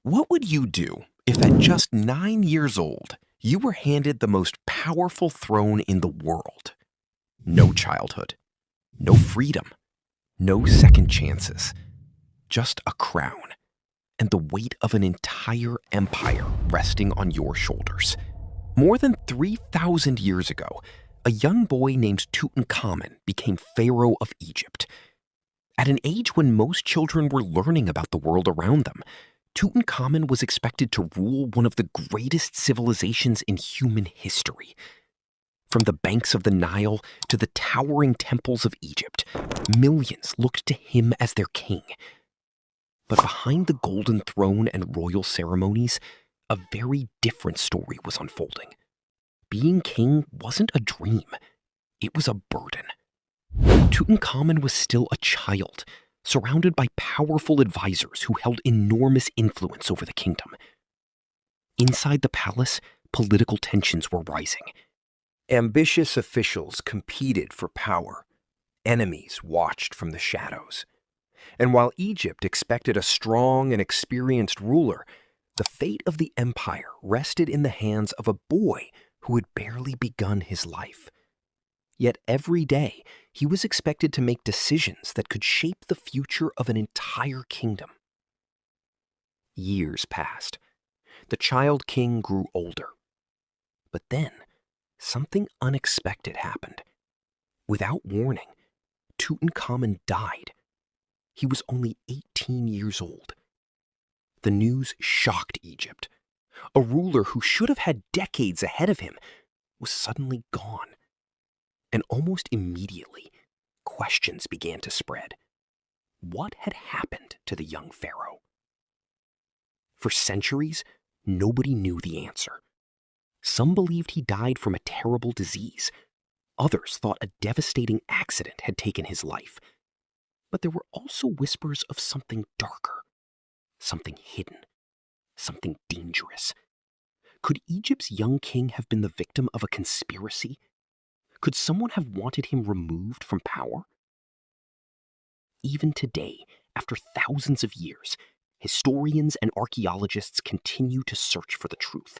What would you do if at just 9 years old, you were handed the most powerful throne in the world? No childhood, no freedom, no second chances, just a crown and the weight of an entire empire resting on your shoulders. More than 3,000 years ago, a young boy named Tutankhamun became Pharaoh of Egypt. At an age when most children were learning about the world around them, Tutankhamun was expected to rule one of the greatest civilizations in human history. From the banks of the Nile to the towering temples of Egypt, millions looked to him as their king. But behind the golden throne and royal ceremonies, a very different story was unfolding. Being king wasn't a dream, it was a burden. Tutankhamun was still a child, surrounded by powerful advisors who held enormous influence over the kingdom. Inside the palace, political tensions were rising. Ambitious officials competed for power. Enemies watched from the shadows. And while Egypt expected a strong and experienced ruler, the fate of the empire rested in the hands of a boy who had barely begun his life. Yet every day, he was expected to make decisions that could shape the future of an entire kingdom. Years passed. The child king grew older. But then, something unexpected happened. Without warning, Tutankhamun died. He was only 18 years old. The news shocked Egypt. A ruler who should have had decades ahead of him was suddenly gone. And almost immediately, questions began to spread. What had happened to the young pharaoh? For centuries, nobody knew the answer. Some believed he died from a terrible disease. Others thought a devastating accident had taken his life. But there were also whispers of something darker, something hidden, something dangerous. Could Egypt's young king have been the victim of a conspiracy? Could someone have wanted him removed from power? Even today, after thousands of years, historians and archaeologists continue to search for the truth.